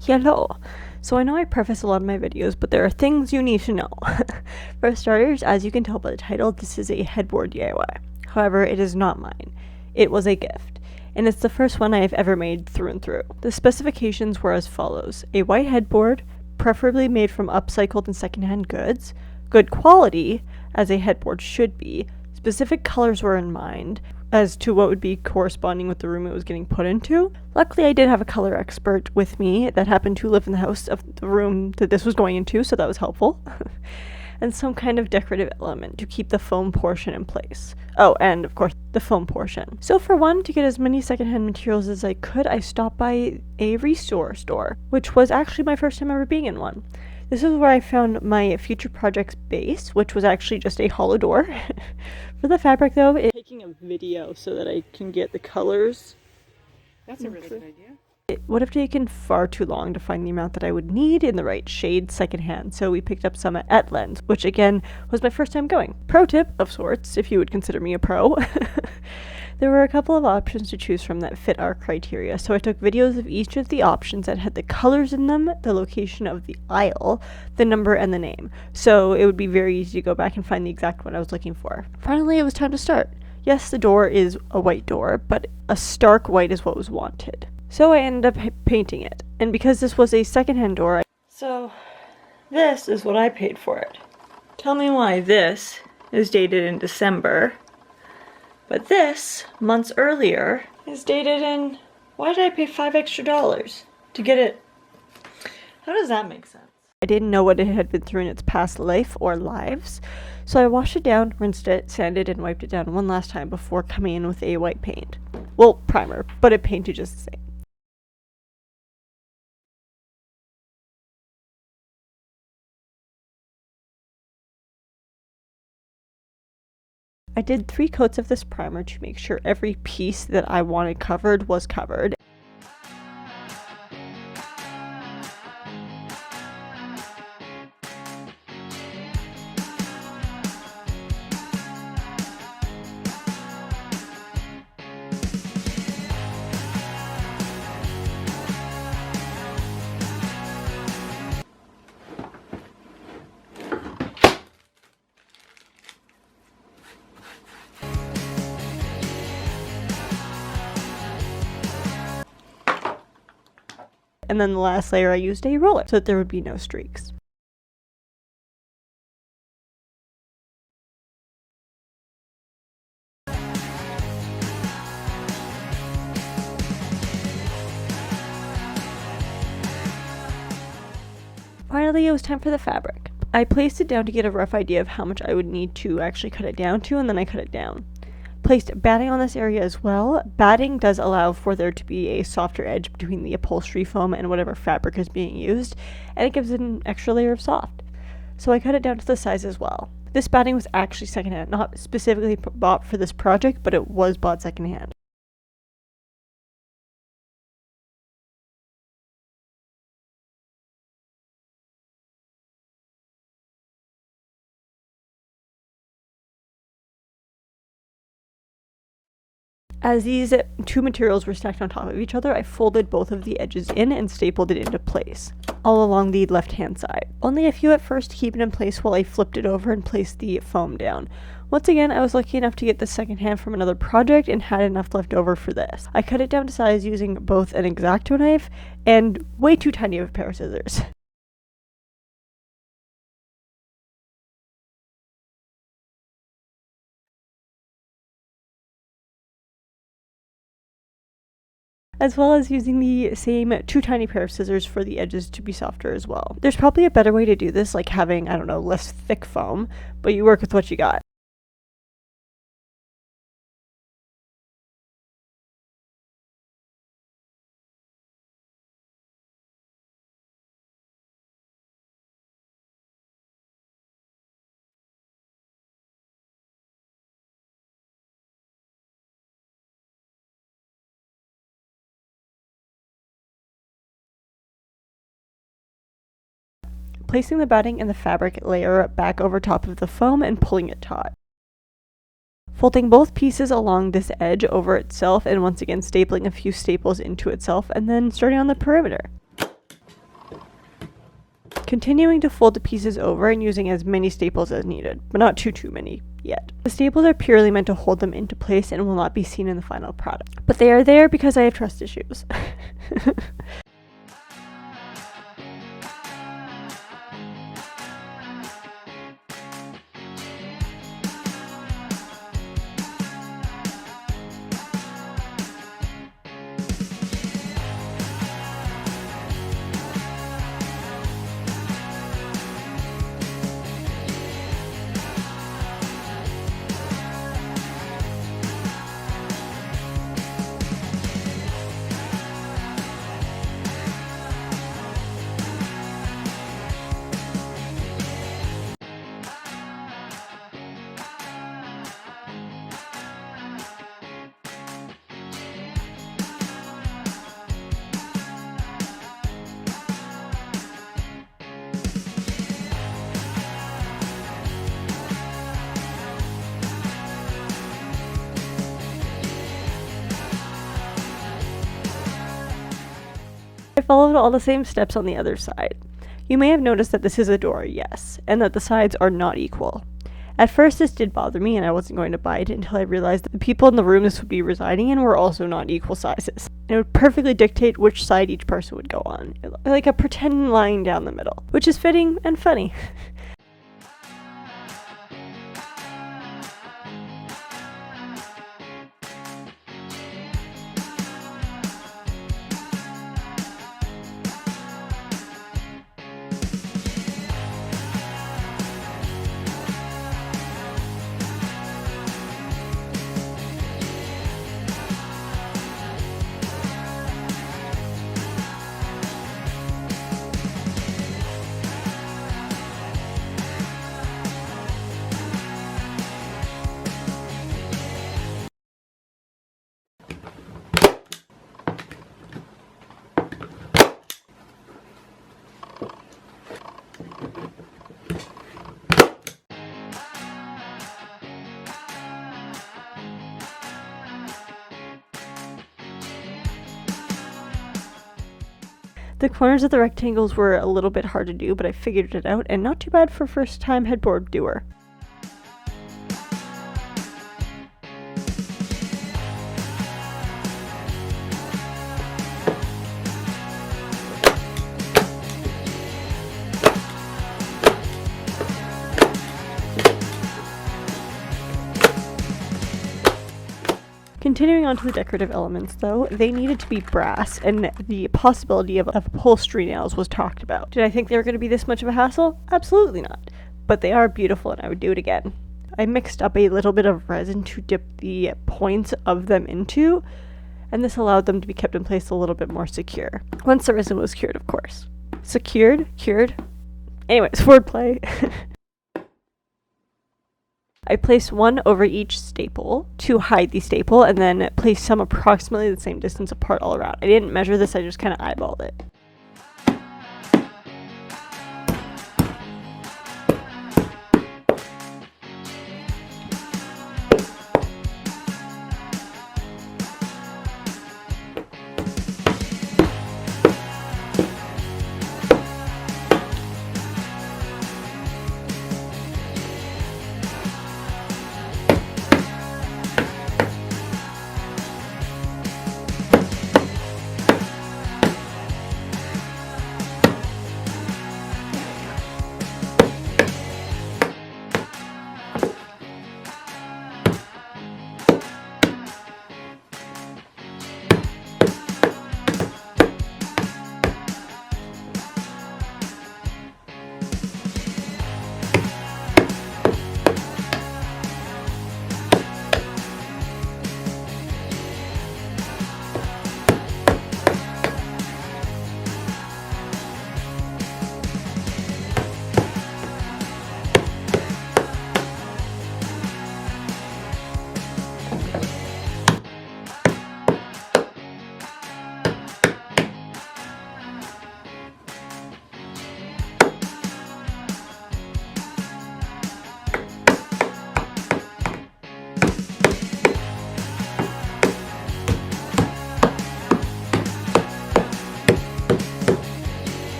Hello! So I know I preface a lot of my videos, but there are things you need to know. For starters, as you can tell by the title, this is a headboard DIY. However, it is not mine. It was a gift, and it's the first one I have ever made through and through. The specifications were as follows: a white headboard, preferably made from upcycled and secondhand goods, good quality, as a headboard should be. Specific colors were in mind as to what would be corresponding with the room it was getting put into. Luckily, I did have a color expert with me that happened to live in the house of the room that this was going into, so that was helpful. And some kind of decorative element to keep the foam portion in place. Oh, and of course, the foam portion. So for one, to get as many secondhand materials as I could, I stopped by a restore store, which was actually my first time ever being in one. This is where I found my future project's base, which was actually just a hollow door. For the fabric, though, it's taking a video so that I can get the colors. That's a really good idea. It would have taken far too long to find the amount that I would need in the right shade secondhand, so we picked up some at Lens, which again was my first time going. Pro tip of sorts, if you would consider me a pro. There were a couple of options to choose from that fit our criteria, so I took videos of each of the options that had the colors in them, the location of the aisle, the number, and the name, so it would be very easy to go back and find the exact one I was looking for. Finally, it was time to start. Yes, the door is a white door, but a stark white is what was wanted. So I ended up painting it, and because this was a secondhand door, so this is what I paid for it. Tell me why this is dated in December, but this, months earlier, is dated in... Why did I pay $5 extra to get it? How does that make sense? I didn't know what it had been through in its past life or lives, so I washed it down, rinsed it, sanded, and wiped it down one last time before coming in with a white paint. Well, primer, but it painted just the same. I did 3 coats of this primer to make sure every piece that I wanted covered was covered. And then the last layer I used a roller so that there would be no streaks. Finally, it was time for the fabric. I placed it down to get a rough idea of how much I would need to actually cut it down to, and then I cut it down. Placed batting on this area as well. Batting does allow for there to be a softer edge between the upholstery foam and whatever fabric is being used, and it gives it an extra layer of soft. So I cut it down to the size as well. This batting was actually secondhand, not specifically bought for this project, but it was bought secondhand. As these 2 materials were stacked on top of each other, I folded both of the edges in and stapled it into place, all along the left-hand side. Only a few at first to keep it in place while I flipped it over and placed the foam down. Once again, I was lucky enough to get this secondhand from another project and had enough left over for this. I cut it down to size using both an X-Acto knife and way too tiny of a pair of scissors. As well as using the same 2 tiny pair of scissors for the edges to be softer as well. There's probably a better way to do this, like having, I don't know, less thick foam, but you work with what you got. Placing the batting and the fabric layer back over top of the foam and pulling it taut. Folding both pieces along this edge over itself and once again stapling a few staples into itself and then starting on the perimeter. continuing to fold the pieces over and using as many staples as needed, but not too many yet. The staples are purely meant to hold them into place and will not be seen in the final product, but they are there because I have trust issues. I followed all the same steps on the other side. You may have noticed that this is a door, yes, and that the sides are not equal. At first this did bother me and I wasn't going to buy it until I realized that the people in the room this would be residing in were also not equal sizes. And it would perfectly dictate which side each person would go on, like a pretend line down the middle, which is fitting and funny. The corners of the rectangles were a little bit hard to do, but I figured it out, and not too bad for a first-time headboard doer. Continuing on to the decorative elements, though, they needed to be brass, and the possibility of upholstery nails was talked about. Did I think they were going to be this much of a hassle? Absolutely not. But they are beautiful, and I would do it again. I mixed up a little bit of resin to dip the points of them into, and this allowed them to be kept in place a little bit more secure. Once the resin was cured, of course. Secured? Cured? Anyways, wordplay. I placed one over each staple to hide the staple, and then placed some approximately the same distance apart all around. I didn't measure this, I just kind of eyeballed it.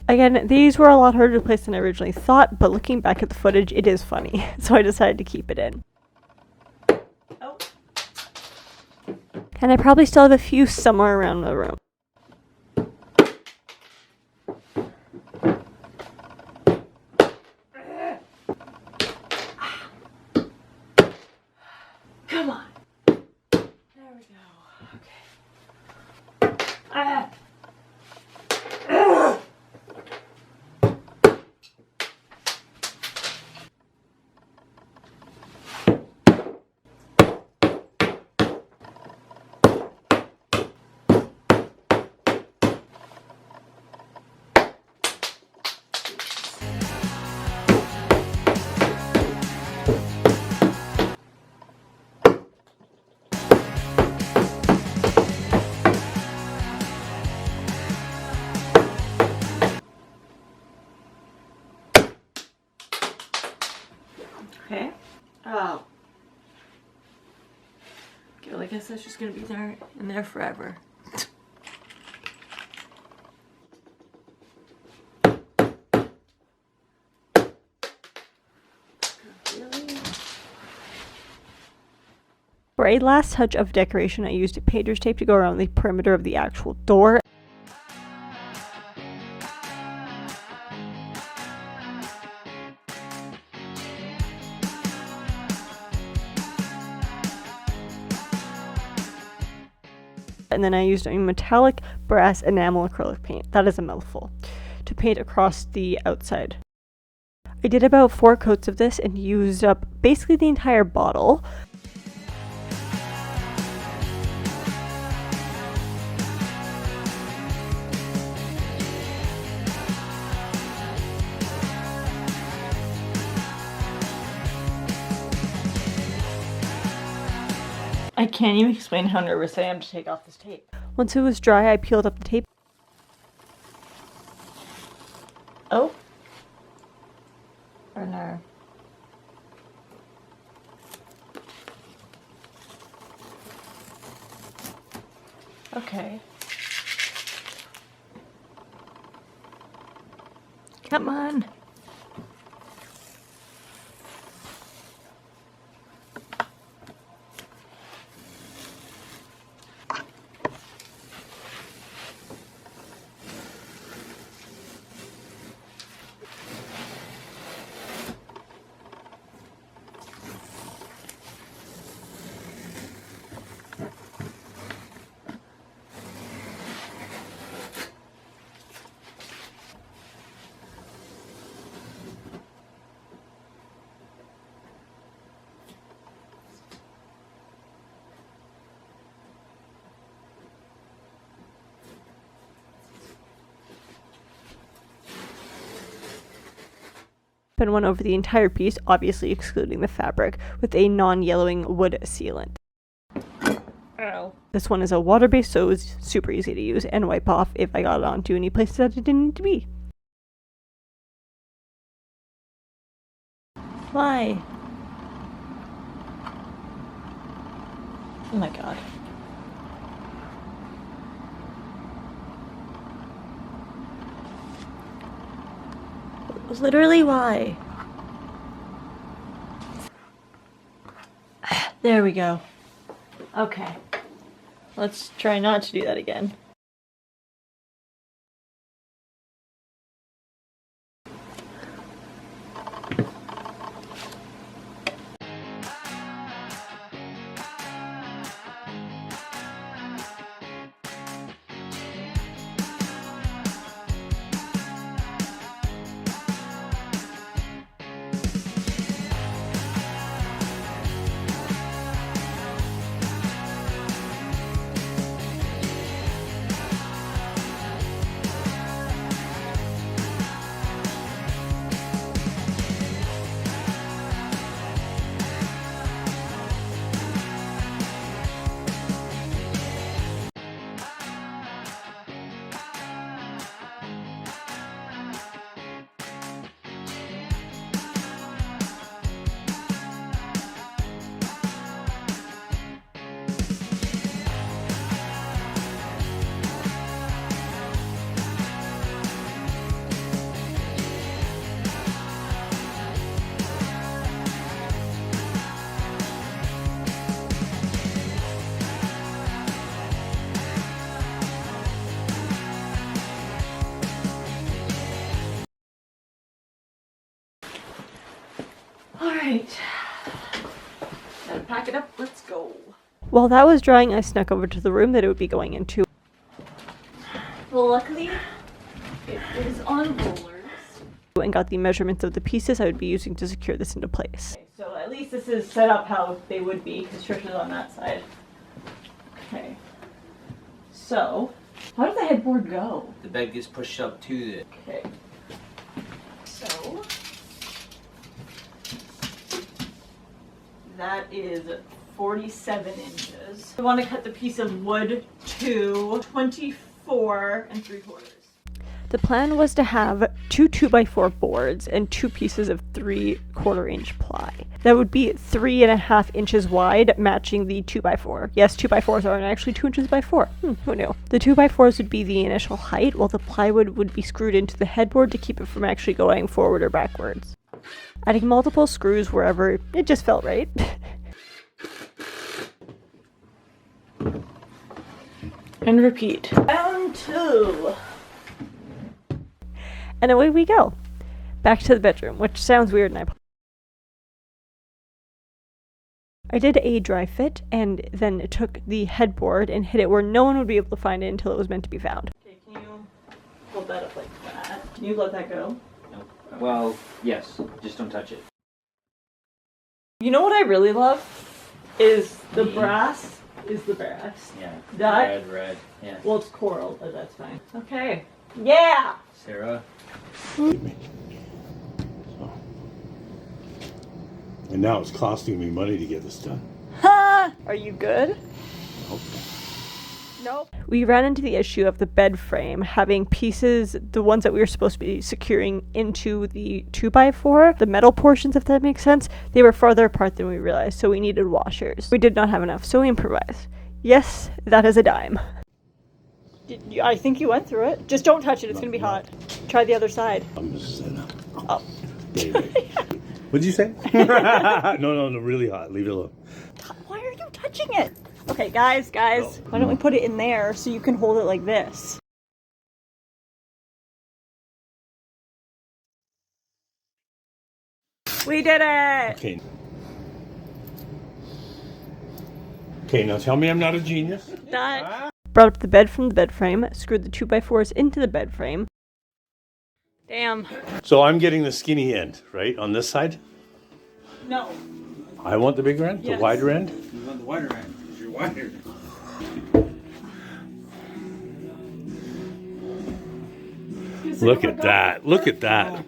Again, these were a lot harder to place than I originally thought, but looking back at the footage, it is funny, so I decided to keep it in. Oh. And I probably still have a few somewhere around the room. Come on. There we go. Okay. Ah. Okay. Oh. Okay, well, I guess that's just gonna be there in there forever. Really? For a last touch of decoration, I used painter's tape to go around the perimeter of the actual door. And then I used a metallic brass enamel acrylic paint, that is a mouthful, to paint across the outside. I did about 4 coats of this and used up basically the entire bottle. I can't even explain how nervous I am to take off this tape. Once it was dry, I peeled up the tape. Oh. Or no. Okay. Come on. And went over the entire piece, obviously excluding the fabric, with a non-yellowing wood sealant. Ow. This one is a water-based, so it was super easy to use and wipe off if I got it onto any places that it didn't need to be. Why? Oh my god. Literally, why? There we go. Okay. Let's try not to do that again. Alright. Gotta pack it up, let's go. While that was drying, I snuck over to the room that it would be going into. Well, luckily, it is on rollers. And got the measurements of the pieces I would be using to secure this into place. Okay, so at least this is set up how they would be, because Trish is on that side. Okay. So, how does the headboard go? The bed gets pushed up to the... Okay. So, that is 47 inches. I want to cut the piece of wood to 24 3/4. The plan was to have 2 2x4 boards and 2 pieces of 3/4 inch ply. That would be 3.5 inches wide, matching the 2x4. Yes, 2x4s aren't actually 2 inches by 4. Who knew? The 2x4s would be the initial height, while the plywood would be screwed into the headboard to keep it from actually going forward or backwards. Adding multiple screws wherever it just felt right. And repeat. Round 2. And away we go. Back to the bedroom, which sounds weird, and I did a dry fit, and then took the headboard and hid it where no one would be able to find it until it was meant to be found. Okay, can you hold that up like that? Can you let that go? No. Well, yes. Just don't touch it. You know what I really love? Is the brass. Is the brass. Yeah. That? Red. Yeah. Well, it's coral, but that's fine. Okay. Yeah! Sarah. And now it's costing me money to get this done. Ha! Are you good? Nope. Nope. We ran into the issue of the bed frame having pieces, the ones that we were supposed to be securing into the 2x4, the metal portions, if that makes sense, they were farther apart than we realized, so we needed washers. We did not have enough, so we improvised. Yes, that is a dime. I think you went through it. Just don't touch it, it's going to be hot. Try the other side. I'm just saying. Oh. What'd you say? No, really hot. Leave it alone. Why are you touching it? Okay, guys, why don't we put it in there so you can hold it like this? We did it! Okay, now tell me I'm not a genius. Done. Brought up the bed from the bed frame, screwed the 2x4s into the bed frame. Damn. So I'm getting the skinny end, right, on this side? No. I want the bigger end? Yes. The wider end? You want the wider end, because you're wider. Look at that. Look at that.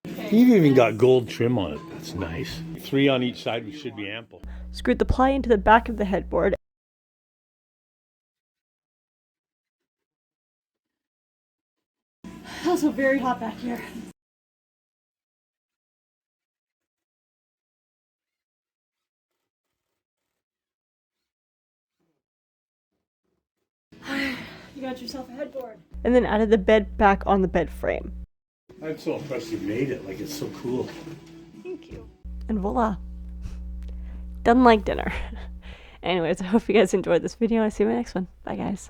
You've even got gold trim on it. That's nice. 3 on each side, we should be ample. Screwed the ply into the back of the headboard. Also very hot back here. You got yourself a headboard. And then added the bed back on the bed frame. I'm so impressed you made it. Like, it's so cool. Thank you. And voila. Done like dinner. Anyways, I hope you guys enjoyed this video. I'll see you in my next one. Bye, guys.